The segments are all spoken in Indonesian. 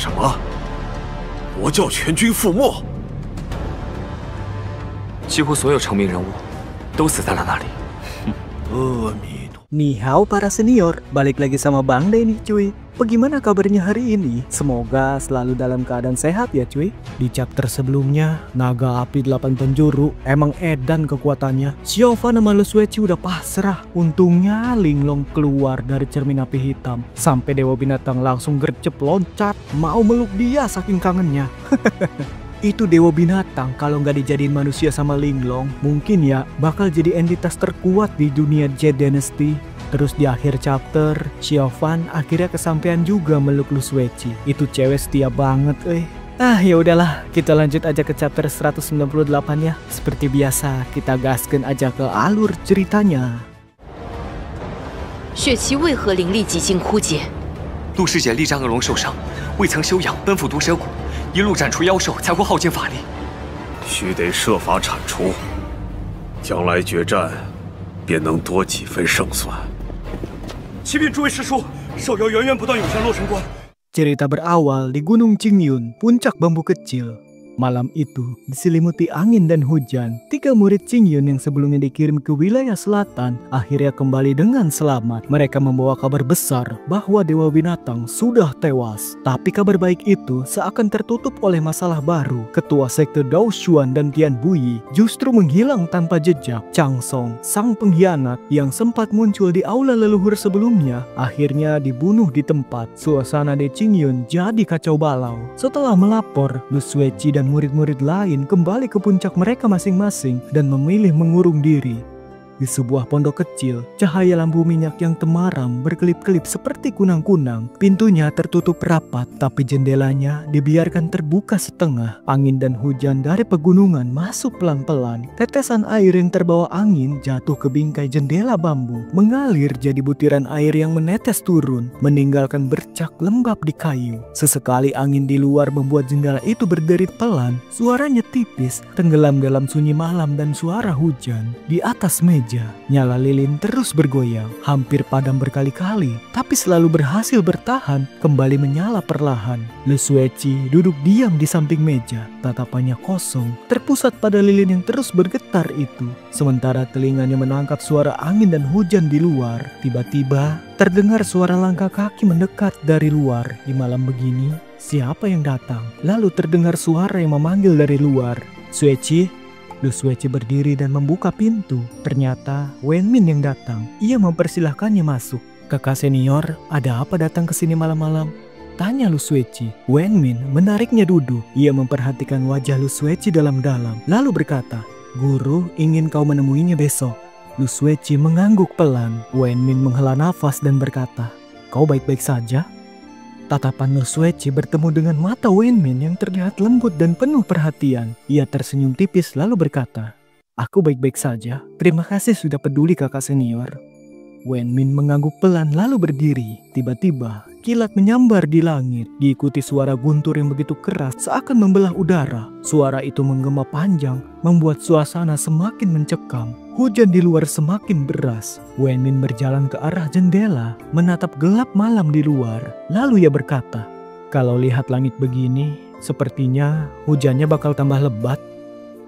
什么？魔教全军覆没。几乎所有成名人物都死在了那里。阿弥陀。 Ni hao para senior, balik lagi sama Bang De nih cuy. Bagaimana kabarnya hari ini? Semoga selalu dalam keadaan sehat ya cuy. Di chapter sebelumnya, naga api 8 penjuru emang edan kekuatannya. Xiaofan sama Lu Sueci udah pasrah. Untungnya Linglong keluar dari cermin api hitam. Sampai Dewa Binatang langsung gercep loncat, mau meluk dia saking kangennya. Itu Dewa Binatang kalau nggak dijadiin manusia sama Linglong, mungkin ya bakal jadi entitas terkuat di dunia Jade Dynasty. Terus di akhir chapter, Xiaofan akhirnya kesampaian juga meluk Lu Sueci. Itu cewek setia banget, ya udahlah, kita lanjut aja ke chapter 198 ya. Seperti biasa, kita gaskan aja ke alur ceritanya. 血气为何灵力几近枯竭？陆师姐力战恶龙受伤，未曾休养，奔赴毒蛇谷，一路斩除妖兽，才会耗尽法力。须得设法铲除，将来决战便能多几分胜算。启禀诸位师叔，少妖源源不断涌向洛神关。 Cerita berawal di Gunung Qingyun, puncak bambu kecil. Malam itu diselimuti angin dan hujan. 3 murid Qingyun yang sebelumnya dikirim ke wilayah selatan akhirnya kembali dengan selamat. Mereka membawa kabar besar bahwa Dewa Binatang sudah tewas. Tapi kabar baik itu seakan tertutup oleh masalah baru. Ketua sekte Dao Xuan dan Tian Buyi justru menghilang tanpa jejak. Chang Song, sang pengkhianat yang sempat muncul di aula leluhur sebelumnya, akhirnya dibunuh di tempat. Suasana di Qingyun jadi kacau balau. Setelah melapor, Lu Sueci dan murid-murid lain kembali ke puncak mereka masing-masing dan memilih mengurung diri. Di sebuah pondok kecil, cahaya lampu minyak yang temaram berkelip-kelip seperti kunang-kunang. Pintunya tertutup rapat, tapi jendelanya dibiarkan terbuka setengah. Angin dan hujan dari pegunungan masuk pelan-pelan. Tetesan air yang terbawa angin jatuh ke bingkai jendela bambu, mengalir jadi butiran air yang menetes turun, meninggalkan bercak lembab di kayu. Sesekali angin di luar membuat jendela itu berderit pelan. Suaranya tipis, tenggelam dalam sunyi malam dan suara hujan. Di atas meja, nyala lilin terus bergoyang, hampir padam berkali-kali, tapi selalu berhasil bertahan, kembali menyala perlahan. Lu Sueci duduk diam di samping meja, tatapannya kosong, terpusat pada lilin yang terus bergetar itu. Sementara telinganya menangkap suara angin dan hujan di luar. Tiba-tiba terdengar suara langkah kaki mendekat dari luar. Di malam begini, siapa yang datang? Lalu terdengar suara yang memanggil dari luar. Sueci. Lu Sueci berdiri dan membuka pintu. Ternyata Wenmin yang datang. Ia mempersilahkannya masuk. Kakak senior, ada apa datang ke sini malam-malam? Tanya Lu Sueci. Wenmin menariknya duduk. Ia memperhatikan wajah Lu Sueci dalam-dalam. Lalu berkata, "Guru ingin kau menemuinya besok." Lu Sueci mengangguk pelan. Wenmin menghela nafas dan berkata, "Kau baik-baik saja?" Tatapan Lu Sueci bertemu dengan mata Wenmin yang terlihat lembut dan penuh perhatian. Ia tersenyum tipis lalu berkata, "Aku baik-baik saja. Terima kasih sudah peduli kakak senior." Wenmin mengangguk pelan lalu berdiri. Tiba-tiba kilat menyambar di langit, diikuti suara guntur yang begitu keras seakan membelah udara. Suara itu menggema panjang, membuat suasana semakin mencekam. Hujan di luar semakin deras. Wenmin berjalan ke arah jendela, menatap gelap malam di luar. Lalu ia berkata, "Kalau lihat langit begini, sepertinya hujannya bakal tambah lebat."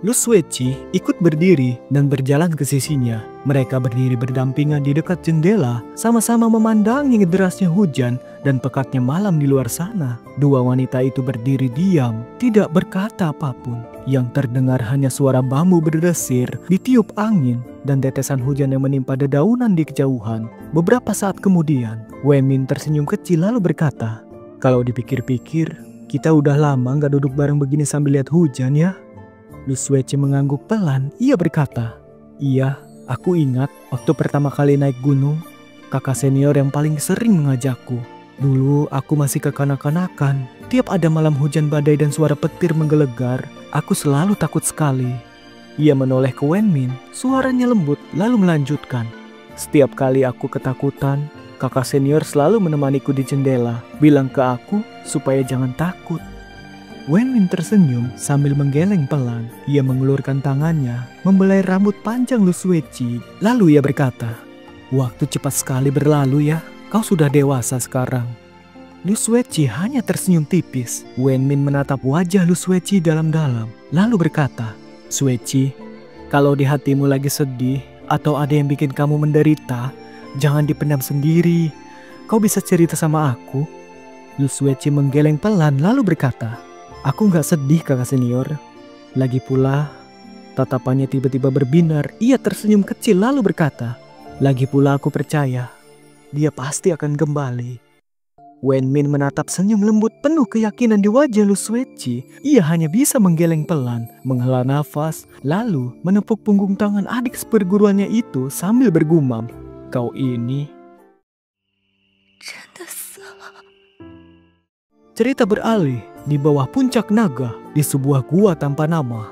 Lu Sueci ikut berdiri dan berjalan ke sisinya. Mereka berdiri berdampingan di dekat jendela, sama-sama memandangi derasnya hujan dan pekatnya malam di luar sana. Dua wanita itu berdiri diam, tidak berkata apapun. Yang terdengar hanya suara bambu berdesir, ditiup angin, dan tetesan hujan yang menimpa dedaunan di kejauhan. Beberapa saat kemudian, Wenmin tersenyum kecil lalu berkata, "Kalau dipikir-pikir, kita udah lama gak duduk bareng begini sambil lihat hujan ya." Lu Sueci mengangguk pelan. Ia berkata, "Iya, aku ingat waktu pertama kali naik gunung, kakak senior yang paling sering mengajakku. Dulu aku masih kekanak-kanakan. Tiap ada malam hujan badai dan suara petir menggelegar, aku selalu takut sekali." Ia menoleh ke Wenmin, suaranya lembut lalu melanjutkan, "Setiap kali aku ketakutan, kakak senior selalu menemaniku di jendela, bilang ke aku supaya jangan takut." Wenmin tersenyum sambil menggeleng pelan. Ia mengulurkan tangannya, membelai rambut panjang Lu Sueci. Lalu ia berkata, "Waktu cepat sekali berlalu ya, kau sudah dewasa sekarang." Lu Sueci hanya tersenyum tipis. Wen Min menatap wajah Lu Sueci dalam-dalam, lalu berkata, "Sueci, kalau di hatimu lagi sedih atau ada yang bikin kamu menderita, jangan dipendam sendiri. Kau bisa cerita sama aku." Lu Sueci menggeleng pelan lalu berkata, "Aku gak sedih kakak senior. Lagi pula," tatapannya tiba-tiba berbinar. Ia tersenyum kecil lalu berkata, "Lagi pula aku percaya dia pasti akan kembali." Wen Min menatap senyum lembut penuh keyakinan di wajah Lu Sueci. Ia hanya bisa menggeleng pelan, menghela nafas, lalu menepuk punggung tangan adik seperguruannya itu sambil bergumam, "Kau ini..." Cerita beralih di bawah puncak naga di sebuah gua tanpa nama.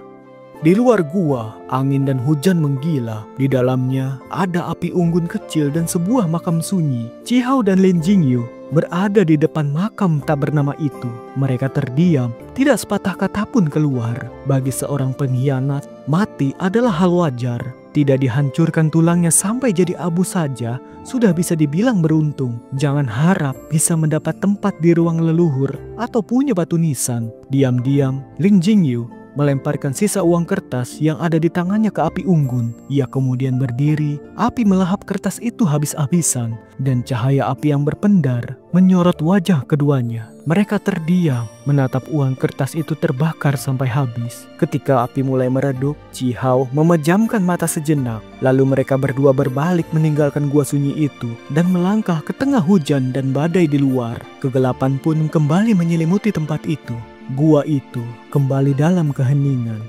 Di luar gua, angin dan hujan menggila. Di dalamnya ada api unggun kecil dan sebuah makam sunyi. Chihao dan Lin Jingyu berada di depan makam tak bernama itu. Mereka terdiam, tidak sepatah kata pun keluar. Bagi seorang pengkhianat, mati adalah hal wajar. Tidak dihancurkan tulangnya sampai jadi abu saja, sudah bisa dibilang beruntung. Jangan harap bisa mendapat tempat di ruang leluhur atau punya batu nisan. Diam-diam, Lin Jingyu melemparkan sisa uang kertas yang ada di tangannya ke api unggun. Ia kemudian berdiri, api melahap kertas itu habis-habisan, dan cahaya api yang berpendar menyorot wajah keduanya. Mereka terdiam, menatap uang kertas itu terbakar sampai habis. Ketika api mulai meredup, Chihao memejamkan mata sejenak. Lalu mereka berdua berbalik meninggalkan gua sunyi itu dan melangkah ke tengah hujan dan badai di luar. Kegelapan pun kembali menyelimuti tempat itu. Gua itu kembali dalam keheningan.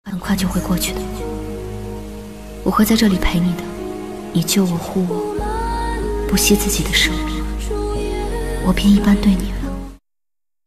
很快就会过去的，我会在这里陪你的。你救我护我，不惜自己的生命，我便一般对你了。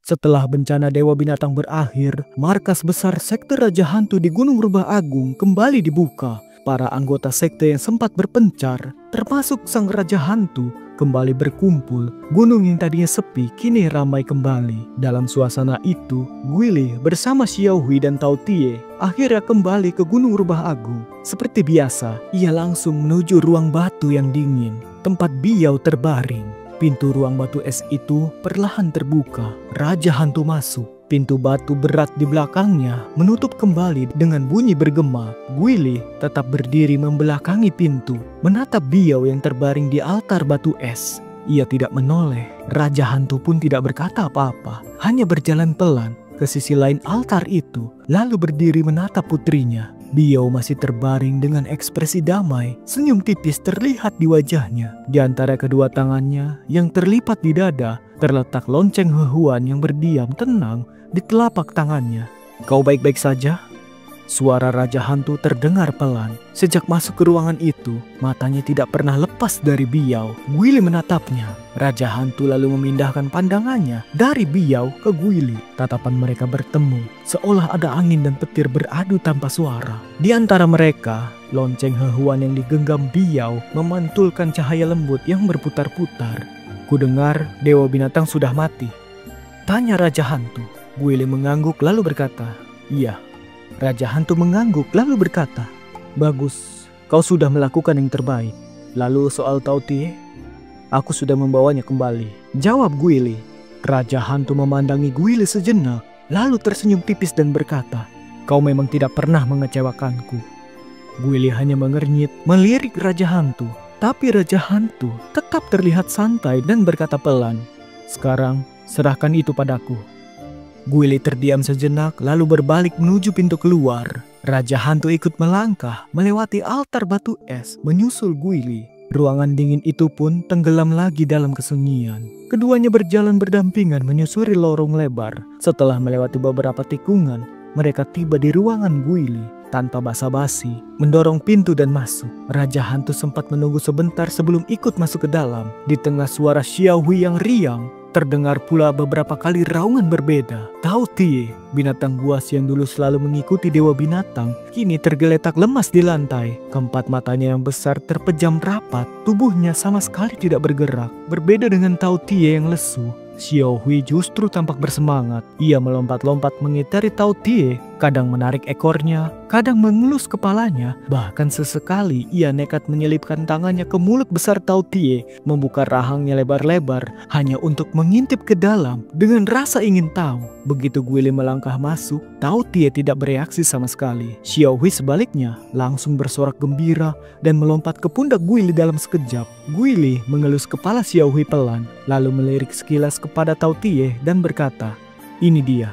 Setelah bencana Dewa Binatang berakhir, markas besar sekte Raja Hantu di Gunung Rubah Agung kembali dibuka. Para anggota sekte yang sempat berpencar, termasuk sang Raja Hantu, kembali berkumpul. Gunung yang tadinya sepi kini ramai kembali. Dalam suasana itu, Guili bersama Xiao Hui dan Tao Tie akhirnya kembali ke Gunung Rubah Agung. Seperti biasa, ia langsung menuju ruang batu yang dingin, tempat Biao terbaring. Pintu ruang batu es itu perlahan terbuka. Raja Hantu masuk. Pintu batu berat di belakangnya menutup kembali dengan bunyi bergema. Guili tetap berdiri membelakangi pintu, menatap Biao yang terbaring di altar batu es. Ia tidak menoleh. Raja Hantu pun tidak berkata apa-apa, hanya berjalan pelan ke sisi lain altar itu, lalu berdiri menatap putrinya. Biao masih terbaring dengan ekspresi damai, senyum tipis terlihat di wajahnya. Di antara kedua tangannya yang terlipat di dada, terletak lonceng Hehuan yang berdiam tenang di telapak tangannya. "Kau baik-baik saja?" Suara Raja Hantu terdengar pelan. Sejak masuk ke ruangan itu, matanya tidak pernah lepas dari Biao. Guili menatapnya. Raja Hantu lalu memindahkan pandangannya dari Biao ke Guili. Tatapan mereka bertemu, seolah ada angin dan petir beradu tanpa suara. Di antara mereka, lonceng Hehuan yang digenggam Biao memantulkan cahaya lembut yang berputar-putar. "Kudengar Dewa Binatang sudah mati?" tanya Raja Hantu. Guili mengangguk lalu berkata, "Iya." Raja Hantu mengangguk lalu berkata, "Bagus, kau sudah melakukan yang terbaik. Lalu soal Tao Tie, aku sudah membawanya kembali," jawab Guili. Raja Hantu memandangi Guili sejenak, lalu tersenyum tipis dan berkata, "Kau memang tidak pernah mengecewakanku." Guili hanya mengernyit, melirik Raja Hantu. Tapi Raja Hantu tetap terlihat santai dan berkata pelan, "Sekarang serahkan itu padaku." Guili terdiam sejenak lalu berbalik menuju pintu keluar. Raja Hantu ikut melangkah melewati altar batu es menyusul Guili. Ruangan dingin itu pun tenggelam lagi dalam kesunyian. Keduanya berjalan berdampingan menyusuri lorong lebar. Setelah melewati beberapa tikungan, mereka tiba di ruangan Guili. Tanpa basa-basi, mendorong pintu dan masuk. Raja Hantu sempat menunggu sebentar sebelum ikut masuk ke dalam. Di tengah suara Xiao Hui yang riang, terdengar pula beberapa kali raungan berbeda. Tao Tie, binatang buas yang dulu selalu mengikuti Dewa Binatang, kini tergeletak lemas di lantai. Keempat matanya yang besar terpejam rapat, tubuhnya sama sekali tidak bergerak. Berbeda dengan Tao Tie yang lesu, Xiao Hui justru tampak bersemangat. Ia melompat-lompat mengitari Tao Tie Kadang menarik ekornya, kadang mengelus kepalanya, bahkan sesekali ia nekat menyelipkan tangannya ke mulut besar Tao Tie, membuka rahangnya lebar-lebar hanya untuk mengintip ke dalam dengan rasa ingin tahu. Begitu Guile melangkah masuk, Tao Tie tidak bereaksi sama sekali. Xiao Hui sebaliknya langsung bersorak gembira dan melompat ke pundak Guile dalam sekejap. Guile mengelus kepala Xiao Hui pelan, lalu melirik sekilas kepada Tao Tie dan berkata, "Ini dia."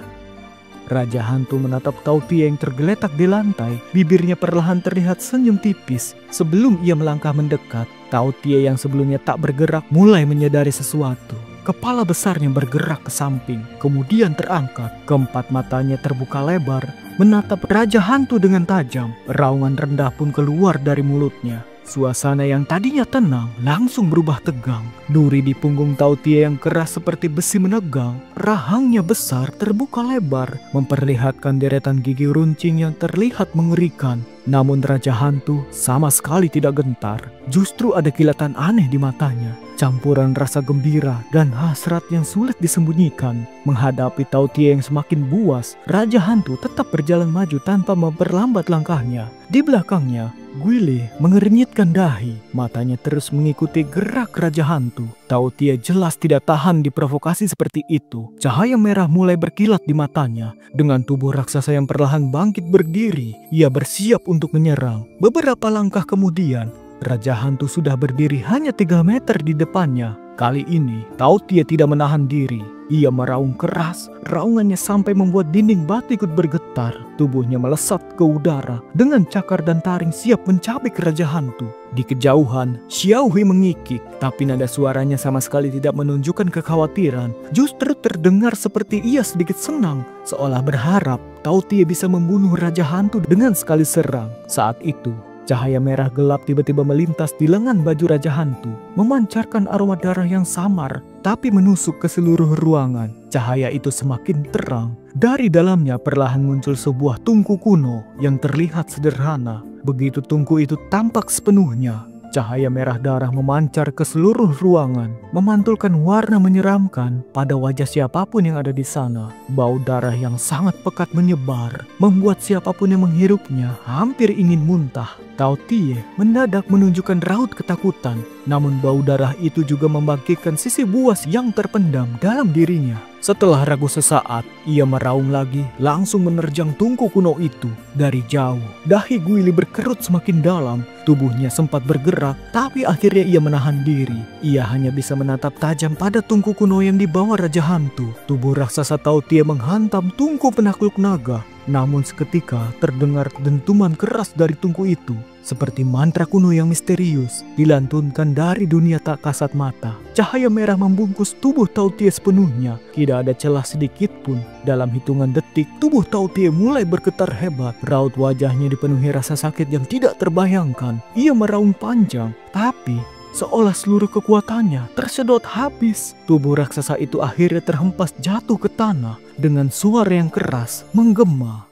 Raja Hantu menatap Tao Tie yang tergeletak di lantai. Bibirnya perlahan terlihat senyum tipis. Sebelum ia melangkah mendekat, Tao Tie yang sebelumnya tak bergerak mulai menyadari sesuatu. Kepala besarnya bergerak ke samping, kemudian terangkat. Keempat matanya terbuka lebar, menatap Raja Hantu dengan tajam. Raungan rendah pun keluar dari mulutnya. Suasana yang tadinya tenang langsung berubah tegang. Duri di punggung Tao Tie yang keras seperti besi menegang. Rahangnya besar terbuka lebar, memperlihatkan deretan gigi runcing yang terlihat mengerikan. Namun Raja Hantu sama sekali tidak gentar. Justru ada kilatan aneh di matanya. Campuran rasa gembira dan hasrat yang sulit disembunyikan. Menghadapi Tao Tie yang semakin buas, Raja Hantu tetap berjalan maju tanpa memperlambat langkahnya. Di belakangnya, Guile mengernyitkan dahi. Matanya terus mengikuti gerak Raja Hantu. Tao Tie jelas tidak tahan diprovokasi seperti itu. Cahaya merah mulai berkilat di matanya. Dengan tubuh raksasa yang perlahan bangkit berdiri, ia bersiap untuk menyerang. Beberapa langkah kemudian, Raja Hantu sudah berdiri hanya 3 meter di depannya. Kali ini, Tao Tie tidak menahan diri. Ia meraung keras, raungannya sampai membuat dinding batu ikut bergetar. Tubuhnya melesat ke udara, dengan cakar dan taring siap mencabik Raja Hantu. Di kejauhan, Xiao Hui mengikik, tapi nada suaranya sama sekali tidak menunjukkan kekhawatiran. Justru terdengar seperti ia sedikit senang, seolah berharap Tao Tie bisa membunuh Raja Hantu dengan sekali serang. Saat itu, cahaya merah gelap tiba-tiba melintas di lengan baju Raja Hantu, memancarkan aroma darah yang samar, tapi menusuk ke seluruh ruangan. Cahaya itu semakin terang. Dari dalamnya perlahan muncul sebuah tungku kuno yang terlihat sederhana. Begitu tungku itu tampak sepenuhnya, cahaya merah darah memancar ke seluruh ruangan, memantulkan warna menyeramkan pada wajah siapapun yang ada di sana. Bau darah yang sangat pekat menyebar, membuat siapapun yang menghirupnya hampir ingin muntah. Tao Tie mendadak menunjukkan raut ketakutan, namun bau darah itu juga membangkitkan sisi buas yang terpendam dalam dirinya. Setelah ragu sesaat, ia meraung lagi, langsung menerjang tungku kuno itu dari jauh. Dahi Guile berkerut semakin dalam, tubuhnya sempat bergerak, tapi akhirnya ia menahan diri. Ia hanya bisa menatap tajam pada tungku kuno yang dibawa Raja Hantu. Tubuh raksasa Tao Tie menghantam tungku penakluk naga. Namun seketika terdengar dentuman keras dari tungku itu, seperti mantra kuno yang misterius dilantunkan dari dunia tak kasat mata. Cahaya merah membungkus tubuh Tao Tie sepenuhnya. Tidak ada celah sedikit pun. Dalam hitungan detik, tubuh Tao Tie mulai bergetar hebat. Raut wajahnya dipenuhi rasa sakit yang tidak terbayangkan. Ia meraung panjang, tapi seolah seluruh kekuatannya tersedot habis. Tubuh raksasa itu akhirnya terhempas jatuh ke tanah dengan suara yang keras menggema.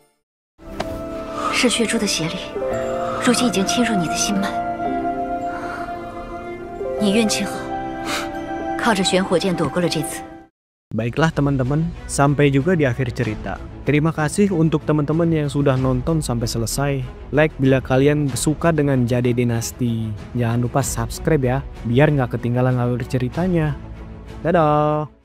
是血珠的邪力，如今已经侵入你的心脉。你运气好，靠着玄火剑躲过了这次。 Baiklah teman-teman, sampai juga di akhir cerita. Terima kasih untuk teman-teman yang sudah nonton sampai selesai. Like bila kalian suka dengan Jade Dynasty. Jangan lupa subscribe ya, biar nggak ketinggalan alur ceritanya. Dadah!